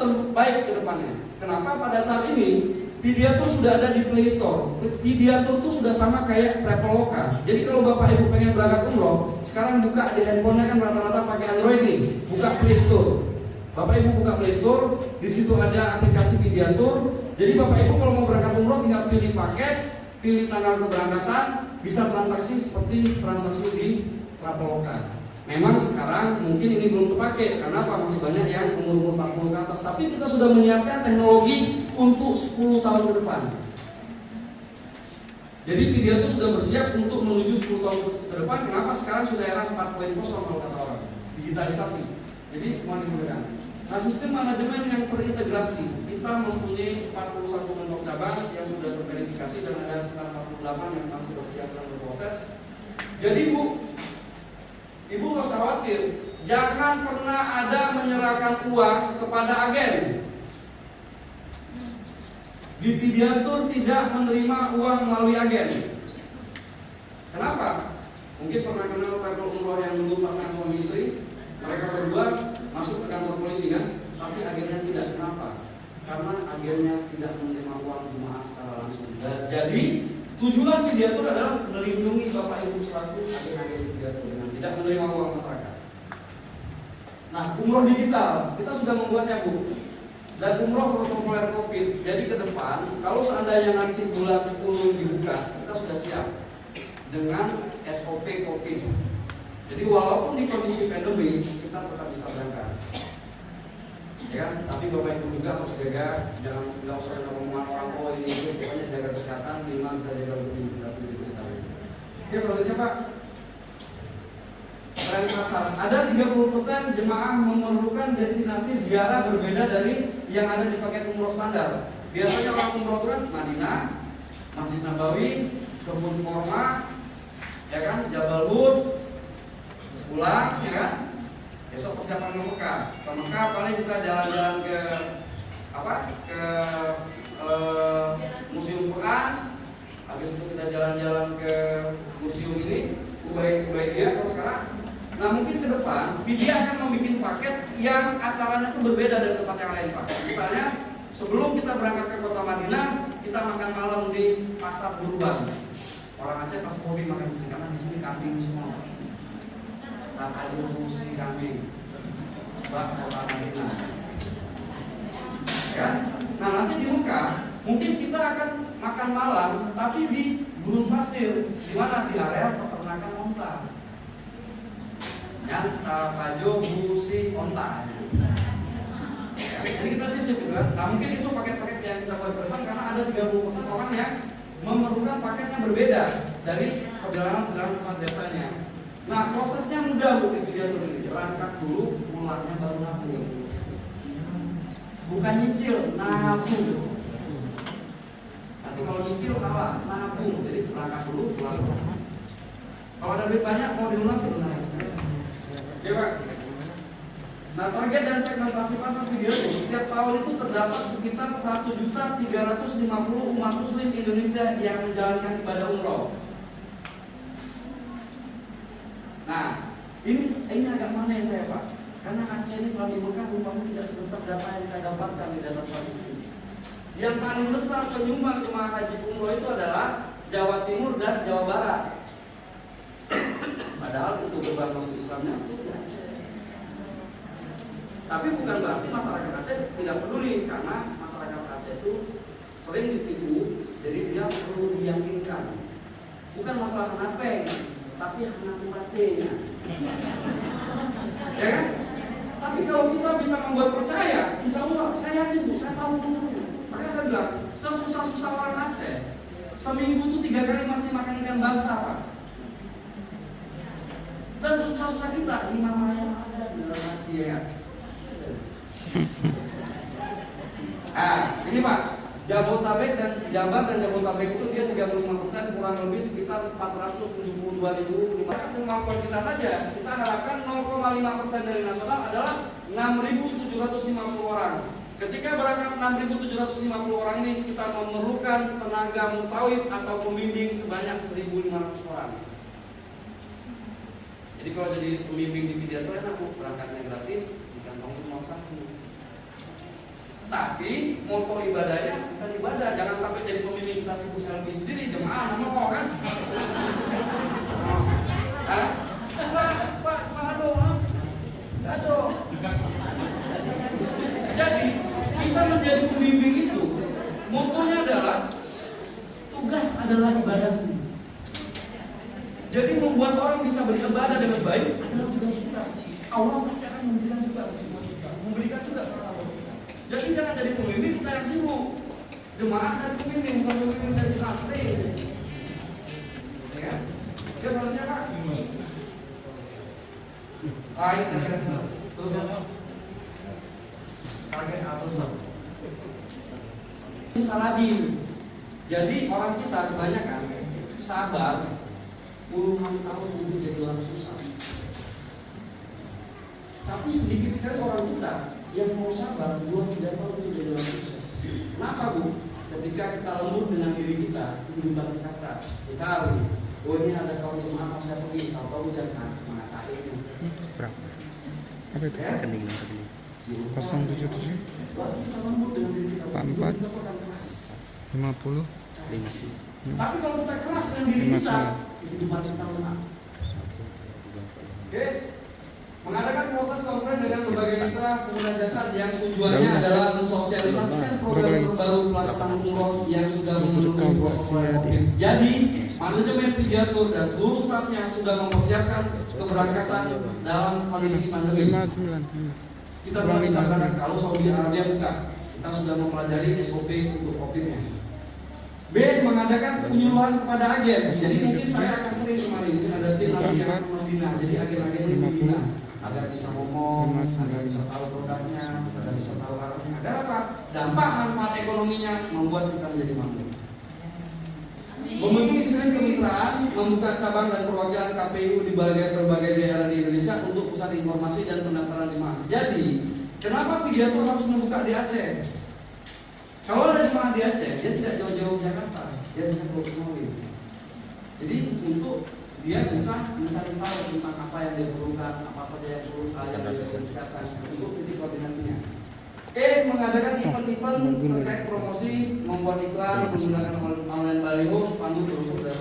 terbaik ke depannya. Kenapa? Pada saat ini Pidiatur sudah ada di Play Store. Pidiatur itu sudah sama kayak Traveloka. Jadi kalau Bapak Ibu pengen berangkat umroh, sekarang buka di handphonenya kan rata-rata pakai Android nih. Buka Play Store. Bapak Ibu buka Play Store, di situ ada aplikasi Pidiatur. Jadi Bapak Ibu kalau mau berangkat umroh tinggal pilih paket, pilih tanggal keberangkatan, bisa transaksi seperti transaksi di Traveloka. Memang sekarang mungkin ini belum terpakai karena apa? Masih banyak yang umur 40 ke atas. Tapi kita sudah menyiapkan teknologi untuk 10 tahun ke depan. Jadi Pidiatur sudah bersiap untuk menuju 10 tahun ke depan. Kenapa? Sekarang sudah era 4.0 kalau kata orang, digitalisasi. Jadi semua digunakan. Nah, sistem manajemen yang terintegrasi, kita mempunyai 41 kantor cabang yang sudah terverifikasi dan ada sekitar 48 yang masih sedang berproses. Jadi Ibu nggak usah khawatir, jangan pernah ada menyerahkan uang kepada agen. Di Pidiatur tidak menerima uang melalui agen. Kenapa? Mungkin pernah kenal travel umroh yang dulu pasangan suami istri, mereka berdua masuk ke kantor polisi kan, tapi agennya tidak. Kenapa? Karena agennya tidak menerima uang jemaah secara langsung. Jadi tujuan Pidiatur adalah melindungi Bapak Ibu selaku agen-agen Pidiatur dengan tidak menerima uang masyarakat. Nah, umroh digital kita sudah membuatnya Bu. Dan umroh protokoler COVID. Jadi ke depan kalau seandainya nanti bulan 10 dibuka, kita sudah siap dengan SOP COVID. Jadi walaupun di kondisi pandemi kita tetap bisa berangkat. Ya kan? Tapi Bapak Ibu juga harus jaga, jangan nggak usah ngomongan orang ini itu, pokoknya jaga kesehatan, minimal kita jaga likuiditas diri kita. Oke, selanjutnya Pak. Tren pasar. Ada 30% jemaah memerlukan destinasi ziarah berbeda dari yang ada di paket umroh standar. Biasanya orang umroh itu kan Madinah, Masjid Nabawi, Kebun Korma, ya kan, Jabal Hud, pulang, ya kan. Besok persiapan ke Mekah. Ke Mekah paling kita jalan-jalan ke apa? Ke Museum Quran. Habis itu kita jalan-jalan ke museum ini, Ubaidiyah kalau sekarang. Nah mungkin ke depan Pidia akan membuat paket yang acaranya itu berbeda dari tempat yang lain Pak. Misalnya sebelum kita berangkat ke kota Madinah, kita makan malam di pasar Burban. Orang Aceh pasti hobi makan di sini karena di sini kambing semua. Tak ada musi kambing. Mbak kota Madinah. Ya. Nah nanti di Mekah mungkin kita akan makan malam tapi di gurun pasir, di mana di area peternakan onta. Yang Pajo, Busi, Onta. Ya, jadi kita cicip gitu kan. Nah mungkin itu paket-paket yang kita buat ke depan karena ada 30% orang yang memerlukan paket yang berbeda dari perjalanan tempat biasanya. Nah prosesnya mudah Bu di Pidiatur ini. Berangkat dulu, pulangnya baru nabung. Bukan nyicil, nabung. Nanti kalau nyicil salah, nabung. Jadi berangkat dulu, pulang. Kalau ada duit banyak mau dilunasi, lunasi. Ya Pak. Nah target dan segmentasi pasar Pidiatur setiap tahun itu terdapat sekitar 1.350 umat muslim Indonesia yang menjalankan ibadah umroh. Nah ini agak mana ya saya Pak? Karena Aceh ini selama di Mekah rupanya tidak sebesar data yang saya dapatkan di data statistik. Yang paling besar penyumbang jemaah haji umroh itu adalah Jawa Timur dan Jawa Barat. Padahal itu gerbang masuk Islamnya itu di Aceh. Tapi bukan berarti masyarakat Aceh tidak peduli karena masyarakat Aceh itu sering ditipu, jadi dia perlu diyakinkan. Bukan masalah kenapa, tapi anak umatnya. Ya kan? Tapi kalau kita bisa membuat percaya, insya Allah, saya yakin Bu, saya tahu ilmunya. Makanya saya bilang, sesusah-susah orang Aceh, seminggu itu 3 kali masih makan ikan basah, Pak. Dan sesusah-susah kita, 5 malam ada di dalam haji ya. Ini Pak, Jabotabek dan Jabar dan Jabotabek itu dia 35%, kurang lebih sekitar 472.000. Kemampuan kita saja, kita harapkan 0,5% dari nasional adalah 6.750 orang. Ketika berangkat 6.750 orang ini, kita memerlukan tenaga mutawif atau pembimbing sebanyak 1.500 orang. Jadi kalau jadi pembimbing di Pidato enak, berangkatnya gratis, dikantongin uang saku. Tapi moto ibadahnya bukan ibadah. Jangan sampai jadi pembimbing kita sibuk selfie sendiri, jemaah nama mau kan? Pak, aduh. Jadi kita menjadi pembimbing itu motonya adalah tugas adalah ibadahku. Jadi membuat orang bisa beribadah dengan baik adalah tugas kita. Allah pasti akan memberikan juga buat kita, memberikan juga pertolongan kita. Jadi jangan jadi pembimbing kita yang sibuk. Jemaah jadi pembimbing, bukan pembimbing dari asli. Ya, oke selanjutnya Pak. Ini kira-kira terus target atas bisa lagi. Jadi orang kita kebanyakan sabar puluhan tahun untuk jadi orang susah. Tapi sedikit sekali orang kita yang mau sabar 2-3 tahun untuk jadi orang sukses. Kenapa Bu? Ketika kita lembut dengan diri kita, kehidupan kita keras. Misal, ini ada kawan jemaah mau saya pergi, tahu-tahu jangan mengatain. Berapa? Apa itu rekening tadi? 077 44 50 Tapi kalau kita keras dengan diri kita, kehidupan kita menang. Oke? Mengadakan proses konferensi dengan berbagai mitra pengguna jasa yang tujuannya adalah mensosialisasikan program terbaru pelaksanaan umroh yang sudah memenuhi protokol COVID. Jadi, manajemen Pidato dan seluruh stafnya sudah mempersiapkan keberangkatan dalam kondisi pandemi. Kita tidak bisa berangkat kalau Saudi Arabia buka. Kita sudah mempelajari SOP untuk COVID-nya. B. Mengadakan penyuluhan kepada agen. Jadi mungkin saya akan sering kemarin, mungkin ada tim nanti yang akan membina. Jadi agen-agen ini membina agar bisa ngomong, agar bisa tahu produknya, agar bisa tahu arahnya. Agar apa? Dampak manfaat ekonominya membuat kita menjadi mampu. Membentuk sistem kemitraan, membuka cabang dan perwakilan KPU di berbagai daerah di Indonesia untuk pusat informasi dan pendaftaran jemaah. Jadi, kenapa Pidato harus membuka di Aceh? Kalau ada jemaah di Aceh, dia tidak jauh-jauh Jakarta, dia bisa ke Sumawi. Jadi untuk dia bisa mencari tahu tentang apa yang dia perlukan, apa saja yang perlu yang dia persiapkan untuk titik koordinasinya. Mengadakan event-event terkait promosi, membuat iklan, menggunakan online baliho, spanduk, brosur dan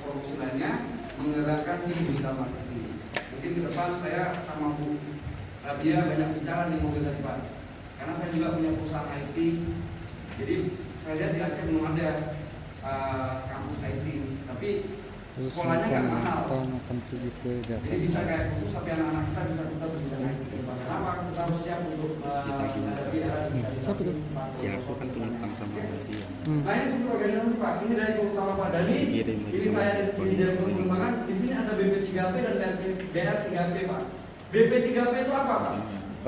promosi lainnya, menggerakkan digital marketing. Mungkin ke depan saya sama Bu Rabia banyak bicara di mobil tadi Pak, karena saya juga punya perusahaan IT. Jadi saya lihat di Aceh belum ada kampus IT, tapi sekolahnya nggak mahal. Jadi bisa kayak khusus tapi anak-anak kita bisa tetap bisa IT. Kenapa kita harus siap untuk menghadapi era digitalisasi? Ya aku kan punya utang sama dia. Nah ini struktur organisasi Pak. Ini dari utama Pak Dani. Ini saya dari pengembangan. Di sini ada BP3P dan BR3P Pak. BP3P itu apa Pak?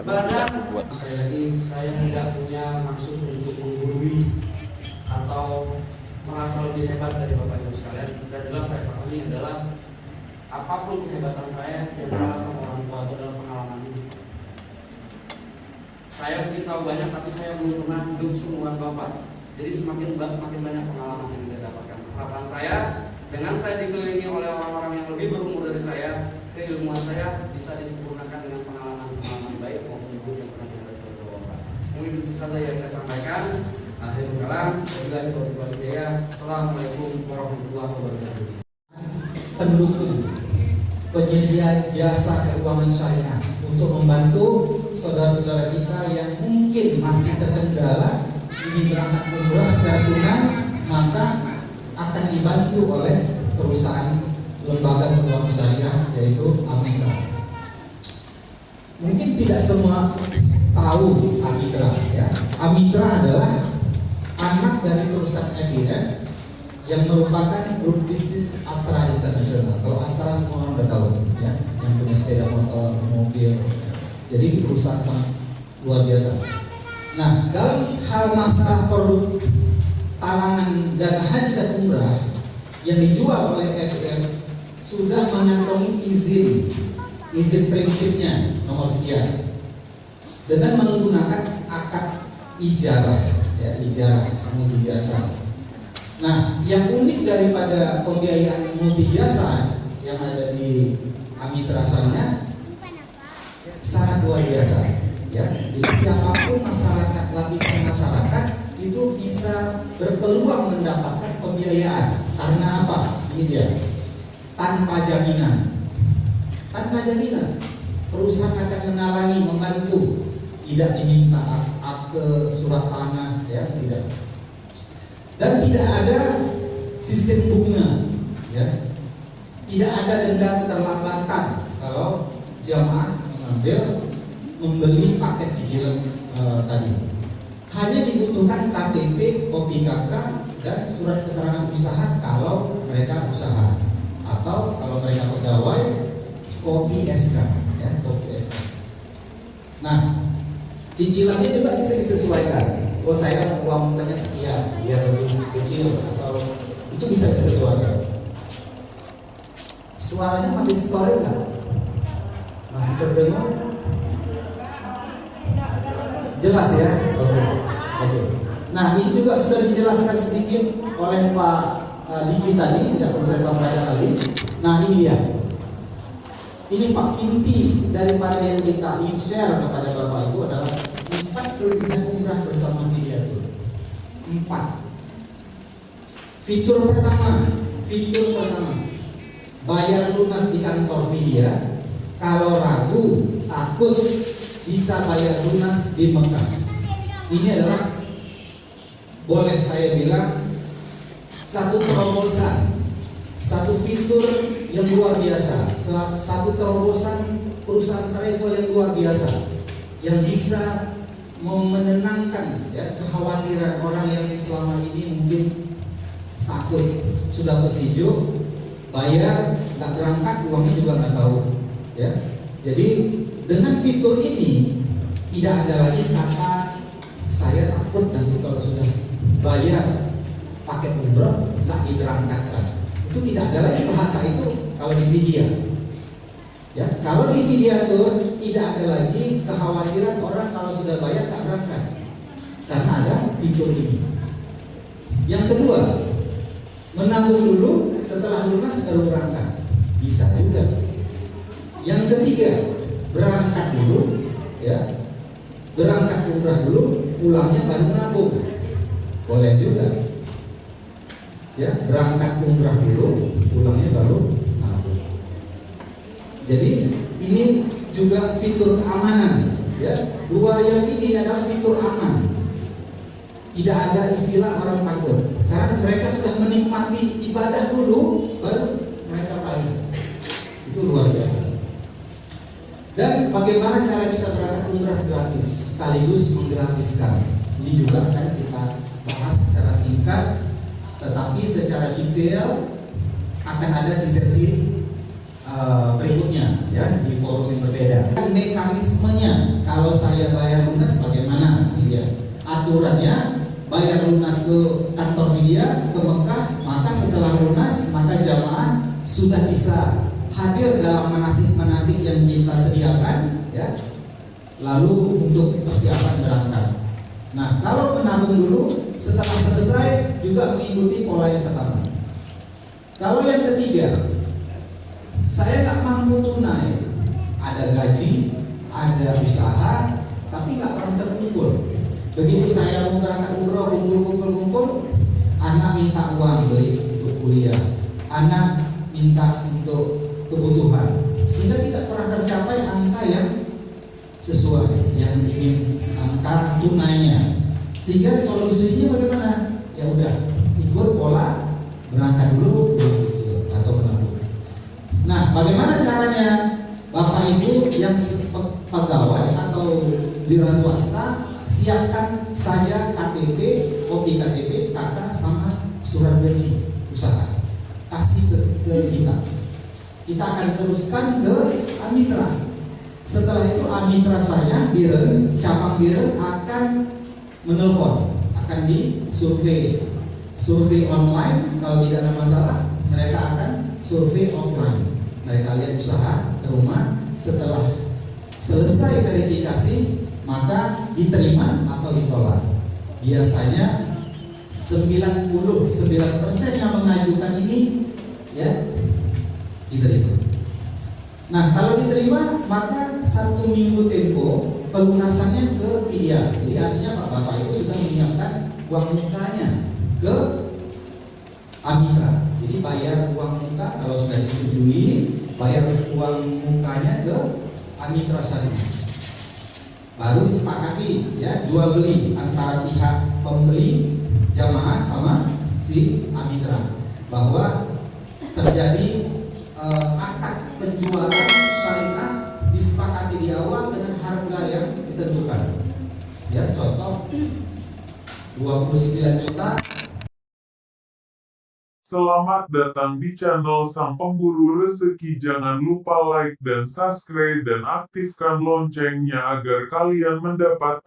Badan. Sekali lagi saya tidak punya maksud untuk menggurui atau merasa lebih hebat dari Bapak Ibu sekalian. Dan jelas saya pahami adalah apapun kehebatan saya yang kalah sama orang tua itu adalah pengalaman hidup. Saya mungkin tahu banyak tapi saya belum pernah hidup seumuran Bapak. Jadi semakin banyak pengalaman yang saya dapatkan. Harapan saya dengan saya dikelilingi oleh orang-orang yang lebih berumur dari saya, keilmuan saya bisa disempurnakan dengan pengalaman baik maupun buruk yang pernah dihadapi oleh Bapak. Mungkin itu saja yang saya sampaikan. Akhirul kalam, wabillahi taufiq wal hidayah. Assalamualaikum warahmatullahi wabarakatuh. Pendukung penyedia jasa keuangan syariah untuk membantu saudara-saudara kita yang mungkin masih terkendala ingin berangkat umrah secara tunai, maka akan dibantu oleh perusahaan lembaga keuangan syariah yaitu Ameka. tidak semua tahu Amitra ya. Amitra adalah anak dari perusahaan FIF yang merupakan grup bisnis Astra International. Kalau Astra semua orang udah tahu ya, yang punya sepeda motor, mobil. Jadi perusahaan sangat luar biasa. Nah, dalam hal masalah produk talangan dana haji dan umrah yang dijual oleh FIF sudah mengantongi izin prinsipnya nomor sekian dengan menggunakan akad ijarah ya, ijarah multi jasa. Nah, yang unik daripada pembiayaan multi jasa yang ada di Amitra Syariah sangat luar biasa ya. Jadi siapapun masyarakat, lapisan masyarakat itu bisa berpeluang mendapatkan pembiayaan. Karena apa? Ini dia, tanpa jaminan. Tanpa jaminan, perusahaan akan menalangi, membantu, tidak diminta akte, surat tanah, ya tidak. Dan tidak ada sistem bunga, ya. Tidak ada denda keterlambatan kalau jamaah membeli paket cicilan tadi. Hanya dibutuhkan KTP, kopi KK, dan surat keterangan usaha kalau mereka usaha, atau kalau mereka pegawai, kopi SK, ya, kopi SK. Nah, cicilannya juga bisa disesuaikan. Oh, saya uang mukanya sekian, biar lebih kecil, atau itu bisa disesuaikan. Suaranya masih steril nggak? Masih terdengar? Jelas ya? Oke. Nah, ini juga sudah dijelaskan sedikit oleh Pak Diki tadi, tidak perlu saya sampaikan lagi. Nah, ini dia. Ini Pak, inti daripada yang kita ingin share kepada Bapak Ibu adalah 4 kelebihan umrah bersama Fidiatur. 4. Fitur pertama, bayar lunas di kantor Fidia. Kalau ragu, takut, bisa bayar lunas di Mekah. Ini adalah, boleh saya bilang, satu terobosan, satu fitur yang luar biasa, satu terobosan perusahaan travel yang luar biasa, yang bisa menenangkan ya, kekhawatiran orang yang selama ini mungkin takut, sudah kesijo, bayar, nggak berangkat, uangnya juga nggak tahu, ya. Jadi dengan fitur ini tidak ada lagi kata saya takut nanti kalau sudah bayar paket umroh nggak diberangkatkan. Itu tidak ada lagi bahasa itu kalau di Fidia. Ya, kalau di Fidiatur tidak ada lagi kekhawatiran orang kalau sudah bayar tak berangkat, karena ada fitur ini. Yang kedua, menabung dulu, setelah lunas baru berangkat, bisa juga. Yang ketiga, berangkat dulu, ya, berangkat umrah dulu, pulangnya baru nabung, boleh juga. Ya, berangkat umrah dulu, pulangnya baru nabung. Jadi ini juga fitur keamanan, ya. Dua yang ini adalah fitur aman. Tidak ada istilah orang takut, karena mereka sudah menikmati ibadah dulu, baru mereka bayar. Itu luar biasa. Dan bagaimana cara kita berangkat umrah gratis, sekaligus menggratiskan. Ini juga akan kita bahas secara singkat, tetapi secara detail akan ada di sesi berikutnya, ya, di forum yang berbeda. Mekanismenya, kalau saya bayar lunas bagaimana? Ini ya, aturannya. Bayar lunas ke kantor Fidia, ke Mekah, maka setelah lunas maka jamaah sudah bisa hadir dalam manasik-manasik yang kita sediakan, ya. Lalu untuk persiapan berangkat. Nah, kalau menabung dulu, setelah selesai juga mengikuti pola yang pertama. Kalau yang ketiga, saya nggak mampu tunai, ada gaji, ada usaha, tapi nggak pernah terkumpul. Begitu saya mau berangkat umroh, kumpul, anak minta uang beli untuk kuliah, anak minta untuk kebutuhan, sehingga tidak pernah tercapai angka yang sesuai, yang ingin angka tunainya. Sehingga solusinya bagaimana? Ya udah, ikut pola berangkat dulu, uang kecil atau menabung. Nah, bagaimana caranya? Bapak Ibu yang pegawai atau wira swasta, siapkan saja KTP, kopi KTP, KK sama surat gaji usaha. Kasih ke kita. Kita akan teruskan ke Amitra. Setelah itu Amitra saya, Biren, cabang Biren akan menelpon, akan disurvei. Survei online, kalau tidak ada masalah, mereka akan survei offline. Mereka lihat usaha ke rumah, setelah selesai verifikasi, maka diterima atau ditolak. Biasanya 99% yang mengajukan ini ya diterima. Nah, kalau diterima maka 1 minggu tempo pelunasannya ke PIDIA. Jadi artinya Pak Bapak itu sudah menyiapkan uang mukanya ke Amitra. Jadi bayar uang muka kalau sudah disetujui, bayar uang mukanya ke Amitra Syariah. Baru disepakati ya jual beli antara pihak pembeli jamaah sama si Amitra, bahwa terjadi akad penjualan syariah disepakati di awal dengan harga yang ditentukan. Ya, contoh 29 juta. Selamat datang di channel Sang Pemburu Rezeki. Jangan lupa like dan subscribe dan aktifkan loncengnya agar kalian mendapat